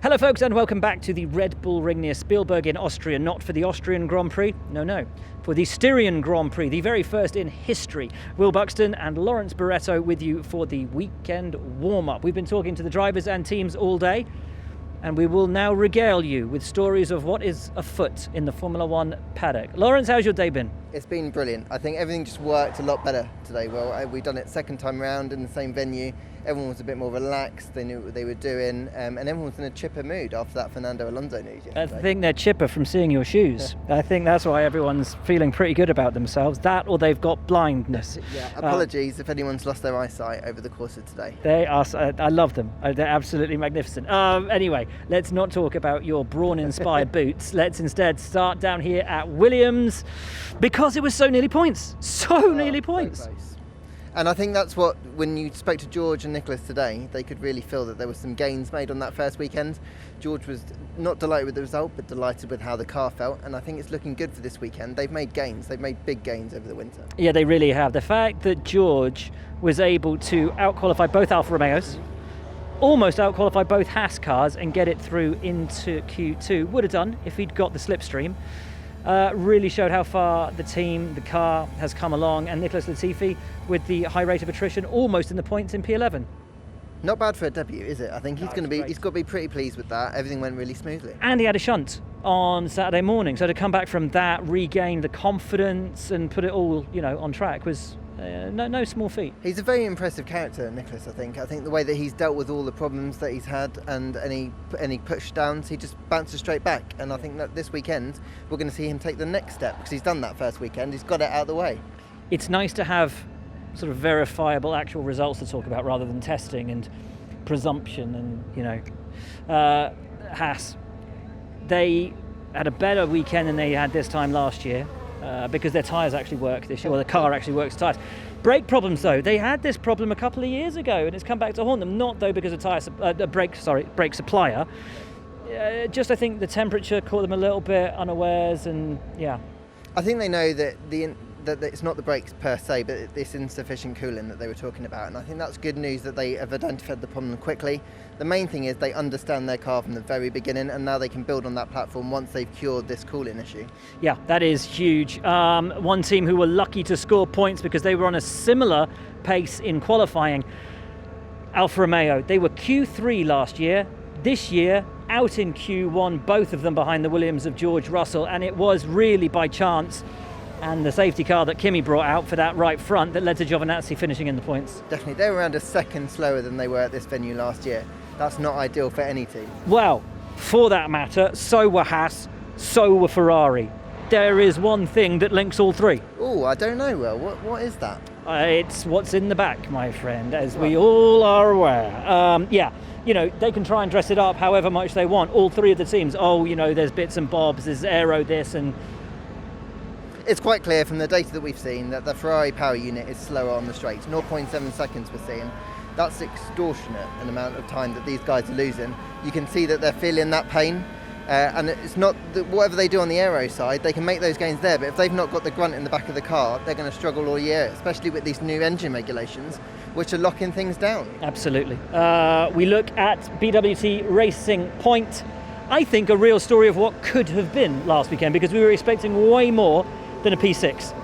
Hello folks and welcome back to the Red Bull Ring near Spielberg in Austria, not for the Austrian Grand Prix, no, for the Styrian Grand Prix, the very first in history. Will Buxton and Lawrence Barretto with you for the weekend warm-up. We've been talking to the drivers and teams all day, and we will now regale you with stories of what is afoot in the Formula One paddock. Lawrence, how's your day been? It's been brilliant. I think everything just worked a lot better today. Well, we've done it second time round in the same venue. Everyone was a bit more relaxed, they knew what they were doing, and everyone was in a chipper mood after that Fernando Alonso news yesterday. I think they're chipper from seeing your shoes. I think that's why everyone's feeling pretty good about themselves. That or they've got blindness. Yeah, apologies if anyone's lost their eyesight over the course of today. They are, I love them. They're absolutely magnificent. Anyway, let's not talk about your Brawn-inspired boots. Let's instead start down here at Williams, because it was so nearly points. So nearly points. So close. And I think that's what, when you spoke to George and Nicholas today, they could really feel that there were some gains made on that first weekend. George was not delighted with the result, but delighted with how the car felt. And I think it's looking good for this weekend. They've made gains. They've made big gains over the winter. Yeah, they really have. The fact that George was able to outqualify both Alfa Romeos, almost outqualify both Haas cars and get it through into Q2, would have done if he'd got the slipstream. Really showed how far the team, the car has come along, and Nicholas Latifi with the high rate of attrition almost in the points in P11. Not bad for a debut, is it? I think he's got to be pretty pleased with that. Everything went really smoothly. And he had a shunt on Saturday morning, so to come back from that, regain the confidence and put it all, on track was no small feat. He's a very impressive character, Nicholas, I think. I think the way that he's dealt with all the problems that he's had and any push downs, he just bounces straight back. And I think that this weekend we're going to see him take the next step, because he's done that first weekend. He's got it out of the way. It's nice to have sort of verifiable actual results to talk about rather than testing and presumption. And Haas, they had a better weekend than they had this time last year. Because their tyres actually work this year, or the car actually works tyres. Brake problems though, they had this problem a couple of years ago and it's come back to haunt them, not though because of brake supplier. Just I think the temperature caught them a little bit unawares, and yeah. I think they know that that it's not the brakes per se, but this insufficient cooling that they were talking about, and I think that's good news that they have identified the problem quickly. The main thing is they understand their car from the very beginning, and now they can build on that platform once they've cured this cooling issue. Yeah, that is huge. One team who were lucky to score points because they were on a similar pace in qualifying, Alfa Romeo. They were Q3 last year. This year, out in Q1, both of them behind the Williams of George Russell, and it was really by chance and the safety car that Kimi brought out for that right front that led to Giovinazzi finishing in the points. Definitely, they were around a second slower than they were at this venue last year. That's not ideal for any team. Well, for that matter, so were Haas, so were Ferrari. There is one thing that links all three. Oh, I don't know, Will. What is that? It's what's in the back, my friend, as we all are aware. They can try and dress it up however much they want. All three of the teams, there's bits and bobs, there's aero this and... It's quite clear from the data that we've seen that the Ferrari power unit is slower on the straights. 0.7 seconds we're seeing. That's extortionate, an amount of time that these guys are losing. You can see that they're feeling that pain. And it's not that whatever they do on the aero side, they can make those gains there. But if they've not got the grunt in the back of the car, they're going to struggle all year, especially with these new engine regulations, which are locking things down. Absolutely. We look at BWT Racing Point. I think a real story of what could have been last weekend, because we were expecting way more than a P6.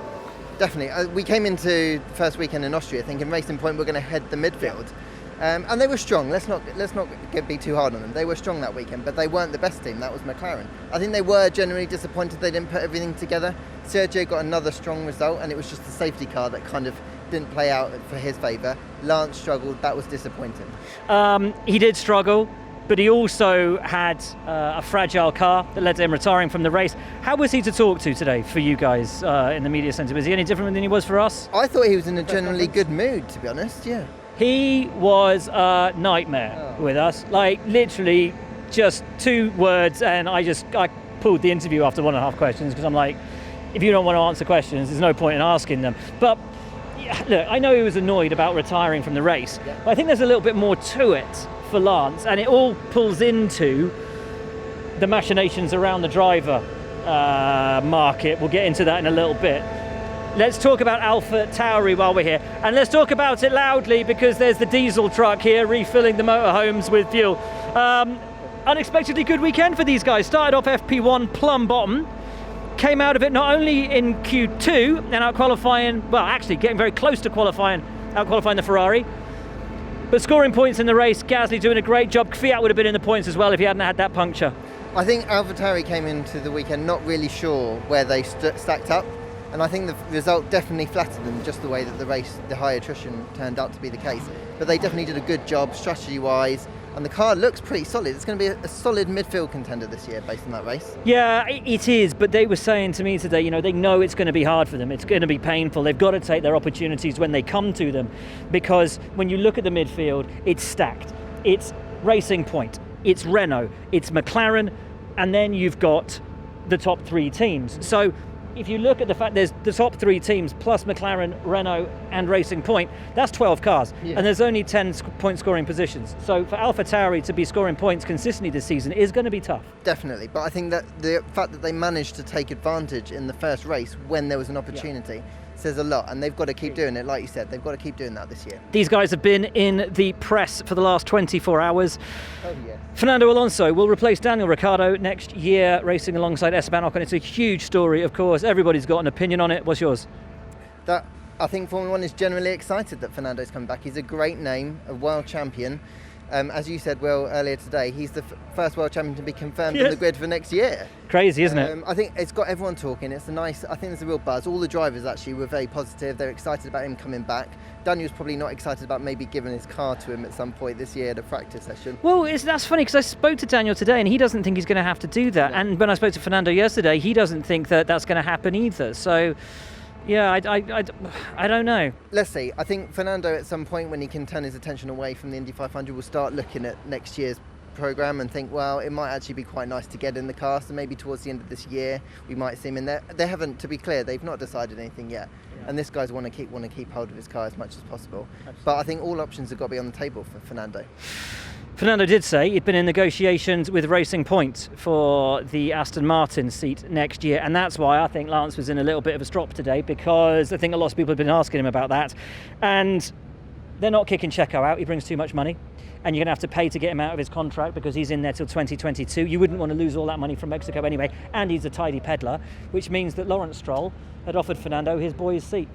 Definitely. We came into the first weekend in Austria thinking Racing Point were going to head the midfield. And they were strong. Let's not be too hard on them. They were strong that weekend, but they weren't the best team. That was McLaren. I think they were generally disappointed they didn't put everything together. Sergio got another strong result, and it was just the safety car that kind of didn't play out for his favour. Lance struggled. That was disappointing. He did struggle, but he also had a fragile car that led to him retiring from the race. How was he to talk to today for you guys in the media centre? Was he any different than he was for us? I thought he was in a generally good mood, to be honest, yeah. He was a nightmare with us, like literally just 2 words, and I pulled the interview after 1.5 questions, because I'm like, if you don't want to answer questions, there's no point in asking them. But look, I know he was annoyed about retiring from the race, but I think there's a little bit more to it for Lance, and it all pulls into the machinations around the driver market. We'll get into that in a little bit. Let's talk about AlphaTauri while we're here, and let's talk about it loudly because there's the diesel truck here refilling the motorhomes with fuel. unexpectedly good weekend for these guys. Started off FP1 plumb bottom, came out of it not only in Q2 and out qualifying, well, actually getting very close to qualifying, out qualifying the Ferrari, but scoring points in the race. Gasly doing a great job. Fiat would have been in the points as well if he hadn't had that puncture. I think AlphaTauri came into the weekend not really sure where they stacked up, and I think the result definitely flattered them, just the way that the high attrition turned out to be the case. But they definitely did a good job strategy-wise, and the car looks pretty solid. It's going to be a solid midfield contender this year based on that race. Yeah, it is, but they were saying to me today, they know it's going to be hard for them. It's going to be painful. They've got to take their opportunities when they come to them, because when you look at the midfield, it's stacked. It's Racing Point, it's Renault, it's McLaren, and then you've got the top 3 teams. So if you look at the fact there's the top 3 teams plus McLaren, Renault and Racing Point, that's 12 cars, and there's only 10 point scoring positions. So for AlphaTauri to be scoring points consistently this season is going to be tough. Definitely, but I think that the fact that they managed to take advantage in the first race when there was an opportunity says a lot, and they've got to keep doing it. Like you said, they've got to keep doing that this year. These guys have been in the press for the last 24 hours. Oh, yeah. Fernando Alonso will replace Daniel Ricciardo next year, racing alongside Esteban Ocon. It's a huge story, of course. Everybody's got an opinion on it. What's yours? I think Formula One is generally excited that Fernando's come back. He's a great name, a world champion. As you said, Will, earlier today, he's the first world champion to be confirmed on the grid for next year. Crazy, isn't it? I think it's got everyone talking. I think there's a real buzz. All the drivers actually were very positive. They're excited about him coming back. Daniel's probably not excited about maybe giving his car to him at some point this year at a practice session. Well, that's funny, because I spoke to Daniel today and he doesn't think he's going to have to do that. Yeah. And when I spoke to Fernando yesterday, he doesn't think that that's going to happen either. So yeah, I don't know. Let's see. I think Fernando at some point, when he can turn his attention away from the Indy 500, will start looking at next year's programme and think, well, it might actually be quite nice to get in the car, so maybe towards the end of this year we might see him in there. They haven't, to be clear, they've not decided anything yet. And this guy's want to keep hold of his car as much as possible. Absolutely. But I think all options have got to be on the table for Fernando. Fernando did say he'd been in negotiations with Racing Point for the Aston Martin seat next year, and that's why I think Lance was in a little bit of a strop today, because I think a lot of people have been asking him about that, and they're not kicking Checo out. He brings too much money, and you're going to have to pay to get him out of his contract because he's in there till 2022. You wouldn't want to lose all that money from Mexico anyway, and he's a tidy peddler, which means that Lawrence Stroll had offered Fernando his boy's seat,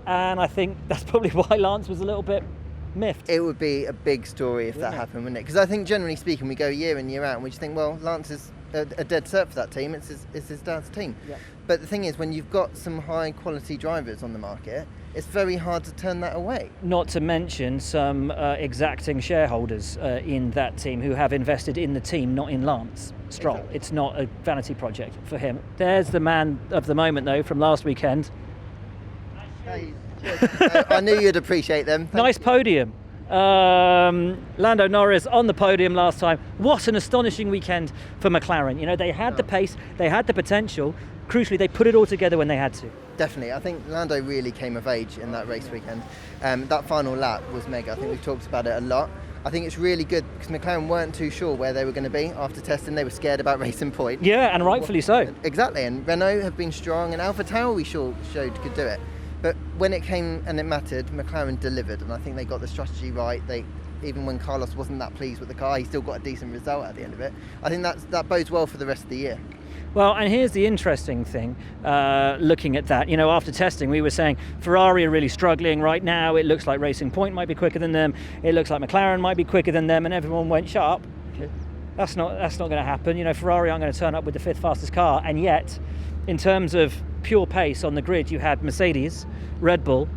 and I think that's probably why Lance was a little bit miffed. It would be a big story if that happened, wouldn't it? Because I think generally speaking, we go year in, year out, and we just think, well, Lance is a dead cert for that team. It's his dad's team. Yeah. But the thing is, when you've got some high quality drivers on the market, it's very hard to turn that away. Not to mention some exacting shareholders in that team who have invested in the team, not in Lance Stroll. Exactly. It's not a vanity project for him. There's the man of the moment, though, from last weekend. Hey. I knew you'd appreciate them. Nice podium. Lando Norris on the podium last time. What an astonishing weekend for McLaren. They had the pace, they had the potential. Crucially, they put it all together when they had to. Definitely. I think Lando really came of age in that race weekend. That final lap was mega. I think we've talked about it a lot. I think it's really good because McLaren weren't too sure where they were going to be after testing. They were scared about Racing Point. Yeah, and rightfully so. Exactly. And Renault have been strong, and AlphaTauri showed could do it. But when it came and it mattered, McLaren delivered, and I think they got the strategy right. Even when Carlos wasn't that pleased with the car, he still got a decent result at the end of it. I think that bodes well for the rest of the year. Well, and here's the interesting thing, looking at that. After testing, we were saying Ferrari are really struggling right now. It looks like Racing Point might be quicker than them. It looks like McLaren might be quicker than them, and everyone went, shut up. That's not going to happen. Ferrari aren't going to turn up with the 5th fastest car, and yet, in terms of pure pace on the grid, you had Mercedes, Red Bull.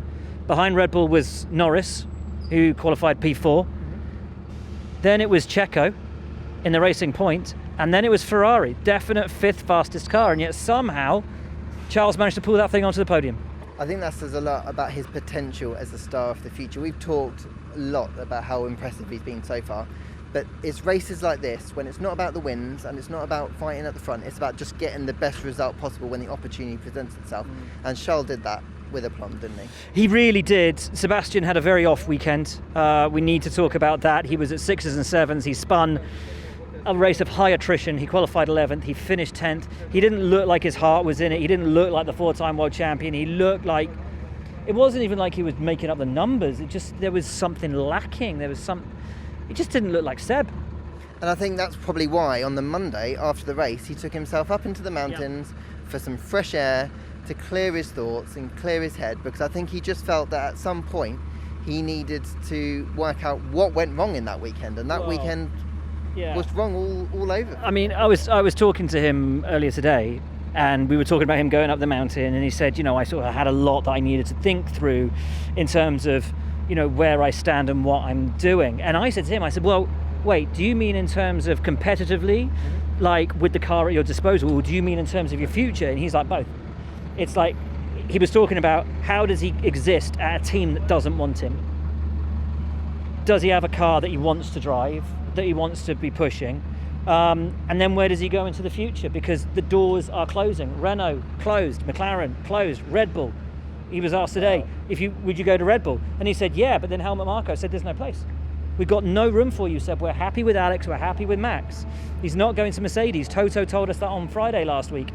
Behind Red Bull was Norris, who qualified P4. Then it was Checo in the Racing Point, and then it was Ferrari, definite 5th fastest car, and yet somehow Charles managed to pull that thing onto the podium. I think that says a lot about his potential as a star of the future. We've talked a lot about how impressive he's been so far. But it's races like this, when it's not about the wins and it's not about fighting at the front, it's about just getting the best result possible when the opportunity presents itself. And Charles did that with aplomb, didn't he? He really did. Sebastian had a very off weekend. We need to talk about that. He was at 6s and 7s. He spun a race of high attrition. He qualified 11th. He finished 10th. He didn't look like his heart was in it. He didn't look like the 4-time world champion. He looked like... It wasn't even like he was making up the numbers. There was something lacking. It just didn't look like Seb. And I think that's probably why on the Monday after the race he took himself up into the mountains for some fresh air to clear his thoughts and clear his head, because I think he just felt that at some point he needed to work out what went wrong in that weekend, and that weekend was wrong all over. I mean, I was talking to him earlier today, and we were talking about him going up the mountain, and he said, I sort of had a lot that I needed to think through in terms of, where I stand and what I'm doing. And I said to him, I said, well, wait, do you mean in terms of competitively, like with the car at your disposal, or do you mean in terms of your future? And he's like, both. It's like, he was talking about how does he exist at a team that doesn't want him? Does he have a car that he wants to drive, that he wants to be pushing? And then where does he go into the future? Because the doors are closing. Renault closed, McLaren closed, Red Bull. He was asked today, would you go to Red Bull? And he said, yeah, but then Helmut Marko said there's no place. We've got no room for you, Seb. We're happy with Alex, we're happy with Max. He's not going to Mercedes. Toto told us that on Friday last week.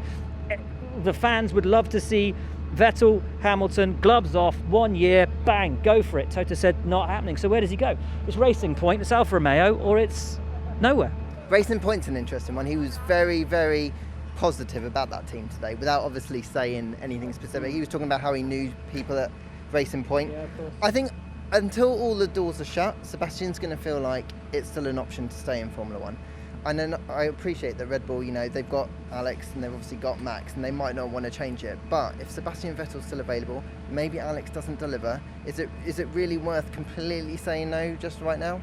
The fans would love to see Vettel, Hamilton, gloves off, 1 year, bang, go for it. Toto said not happening. So where does he go? It's Racing Point, it's Alfa Romeo, or it's nowhere. Racing Point's an interesting one. He was very, very positive about that team today, without obviously saying anything specific. He was talking about how he knew people at Racing Point. Yeah, of course. I think until all the doors are shut, Sebastian's going to feel like it's still an option to stay in Formula One. And then I appreciate that Red Bull, they've got Alex and they've obviously got Max, and they might not want to change it. But if Sebastian Vettel's still available, maybe Alex doesn't deliver. Is it really worth completely saying no just right now?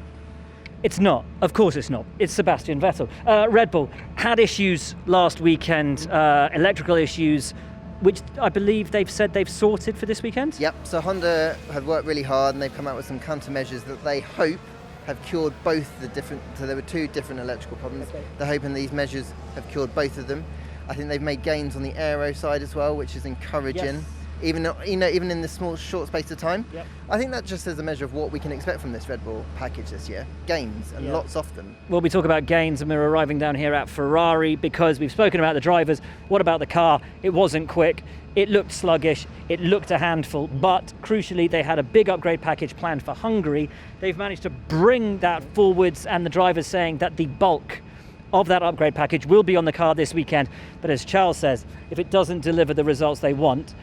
It's not. Of course it's not. It's Sebastian Vettel. Red Bull had issues last weekend, electrical issues, which I believe they've said they've sorted for this weekend. Yep. So Honda have worked really hard, and they've come out with some countermeasures that they hope have cured both the different. So there were two different electrical problems. Okay. They're hoping these measures have cured both of them. I think they've made gains on the aero side as well, which is encouraging. Yes. Even in this short space of time. Yep. I think that just is a measure of what we can expect from this Red Bull package this year. Gains, and lots of them. Well, we talk about gains, and we're arriving down here at Ferrari because we've spoken about the drivers. What about the car? It wasn't quick. It looked sluggish. It looked a handful. But crucially, they had a big upgrade package planned for Hungary. They've managed to bring that forwards, and the drivers saying that the bulk of that upgrade package will be on the car this weekend. But as Charles says, if it doesn't deliver the results they want,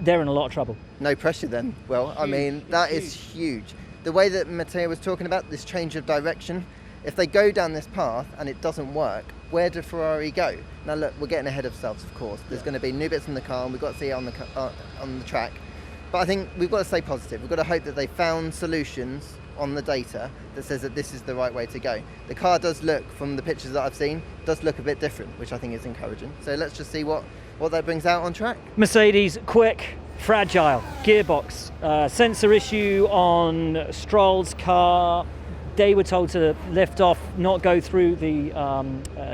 they're in a lot of trouble. No pressure then. Well, huge. I mean, that is huge. The way that Matteo was talking about this change of direction, if they go down this path and it doesn't work, where do Ferrari go? Now look, we're getting ahead of ourselves, of course. There's going to be new bits in the car, and we've got to see it on the track. But I think we've got to stay positive. We've got to hope that they found solutions on the data that says that this is the right way to go. The car does look, from the pictures that I've seen, does look a bit different, which I think is encouraging. So let's just see what that brings out on track. Mercedes, quick, fragile, gearbox, sensor issue on Stroll's car. They were told to lift off, not go through the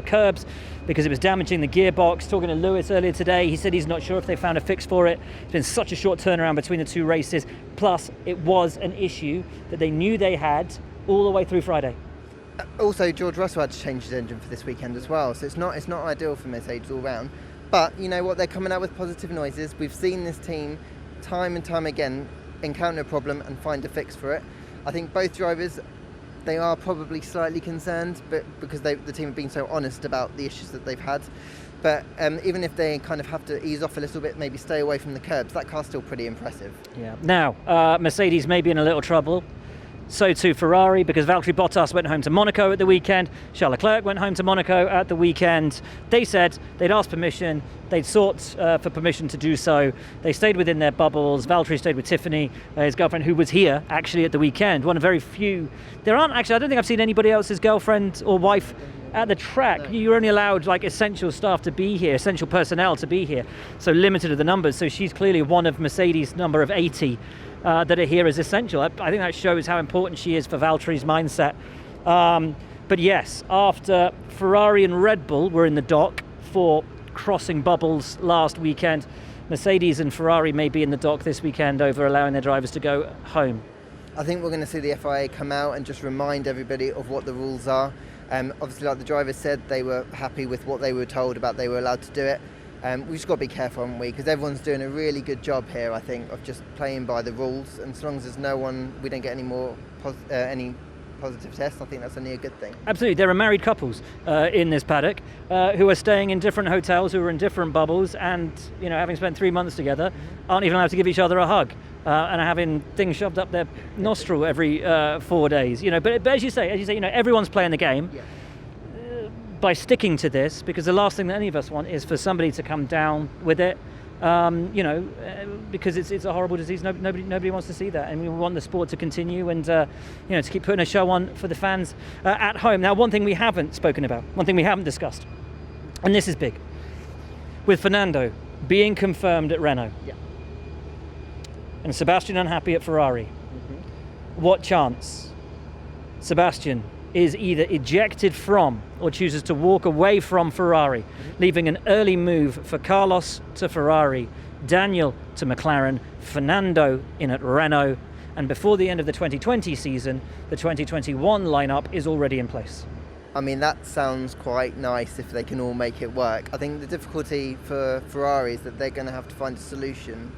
curbs because it was damaging the gearbox. Talking to Lewis earlier today, he said he's not sure if they found a fix for it. It's been such a short turnaround between the two races. Plus, it was an issue that they knew they had all the way through Friday. Also, George Russell had to change his engine for this weekend as well, so it's not ideal for Mercedes all round. But you know what? They're coming out with positive noises. We've seen this team time and time again encounter a problem and find a fix for it. I think both drivers, they are probably slightly concerned, but because the team have been so honest about the issues that they've had. But even if they kind of have to ease off a little bit, maybe stay away from the curbs, that car's still pretty impressive. Yeah. Now, Mercedes may be in a little trouble. So too Ferrari, because Valtteri Bottas went home to Monaco at the weekend. Charles Leclerc went home to Monaco at the weekend. They said they'd asked permission. They'd sought for permission to do so. They stayed within their bubbles. Valtteri stayed with Tiffany, his girlfriend, who was here actually at the weekend. One of very few. There aren't actually, I don't think I've seen anybody else's girlfriend or wife at the track. No. You're only allowed like essential staff to be here, essential personnel to be here. So limited are the numbers. So she's clearly one of Mercedes' number of 80 that are here as essential. I think that shows how important she is for Valtteri's mindset. But yes, after Ferrari and Red Bull were in the dock for crossing bubbles last weekend, Mercedes and Ferrari may be in the dock this weekend over allowing their drivers to go home. I think we're going to see the FIA come out and just remind everybody of what the rules are. Obviously, like the drivers said, they were happy with what they were told about they were allowed to do it. We've just got to be careful, haven't we? Because everyone's doing a really good job here, I think, of just playing by the rules. And as long as there's no one, we don't get any more any positive tests, I think that's only a good thing. Absolutely. There are married couples in this paddock who are staying in different hotels, who are in different bubbles, and having spent 3 months together, aren't even allowed to give each other a hug, and are having things shoved up their nostril every 4 days. But as you say, everyone's playing the game. Yeah. By sticking to this, because the last thing that any of us want is for somebody to come down with it. Because it's a horrible disease. Nobody wants to see that, and we want the sport to continue and to keep putting a show on for the fans at home. Now, one thing we haven't spoken about, one thing we haven't discussed, and this is big, with Fernando being confirmed at Renault, and Sebastian unhappy at Ferrari. What chance Sebastian is either ejected from or chooses to walk away from Ferrari, leaving an early move for Carlos to Ferrari, Daniel to McLaren, Fernando in at Renault, and before the end of the 2020 season, the 2021 lineup is already in place. I mean, that sounds quite nice if they can all make it work. I think the difficulty for Ferrari is that they're going to have to find a solution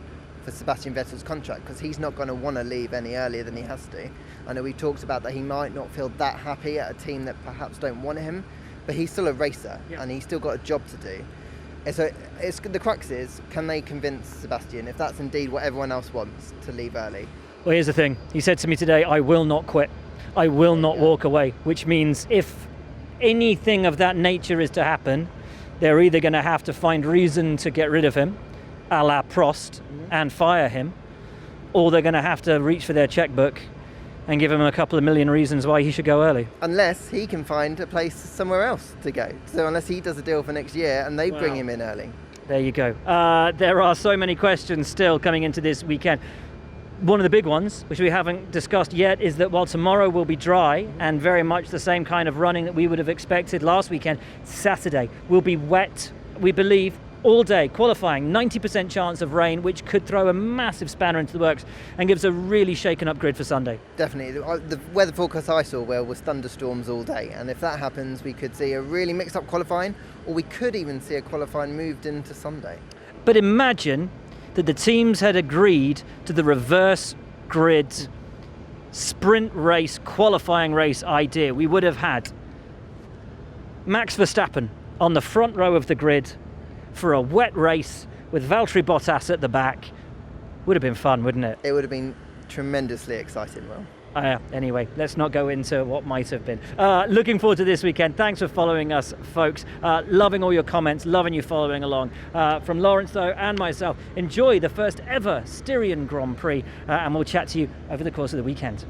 for Sebastian Vettel's contract, because he's not going to want to leave any earlier than he has to. I know we talked about that he might not feel that happy at a team that perhaps don't want him, but he's still a racer and he's still got a job to do. And so the crux is, can they convince Sebastian, if that's indeed what everyone else wants, to leave early? Well, here's the thing. He said to me today, I will not quit. I will not walk away, which means if anything of that nature is to happen, they're either going to have to find reason to get rid of him, a la Prost, and fire him, or they're going to have to reach for their checkbook and give him a couple of million reasons why he should go early. Unless he can find a place somewhere else to go. So unless he does a deal for next year and they bring him in early. There you go. There are so many questions still coming into this weekend. One of the big ones, which we haven't discussed yet, is that while tomorrow will be dry and very much the same kind of running that we would have expected last weekend, Saturday will be wet, we believe, all day, qualifying, 90% chance of rain, which could throw a massive spanner into the works and gives a really shaken up grid for Sunday. Definitely. The weather forecast I saw, was thunderstorms all day, and if that happens, we could see a really mixed up qualifying, or we could even see a qualifying moved into Sunday. But imagine that the teams had agreed to the reverse grid sprint race, qualifying race idea. We would have had Max Verstappen on the front row of the grid for a wet race with Valtteri Bottas at the back. Would have been fun, wouldn't it? It would have been tremendously exciting, Will. Anyway, let's not go into what might have been. Looking forward to this weekend. Thanks for following us, folks. Loving all your comments, loving you following along. From Lawrence, though, and myself, enjoy the first ever Styrian Grand Prix, and we'll chat to you over the course of the weekend.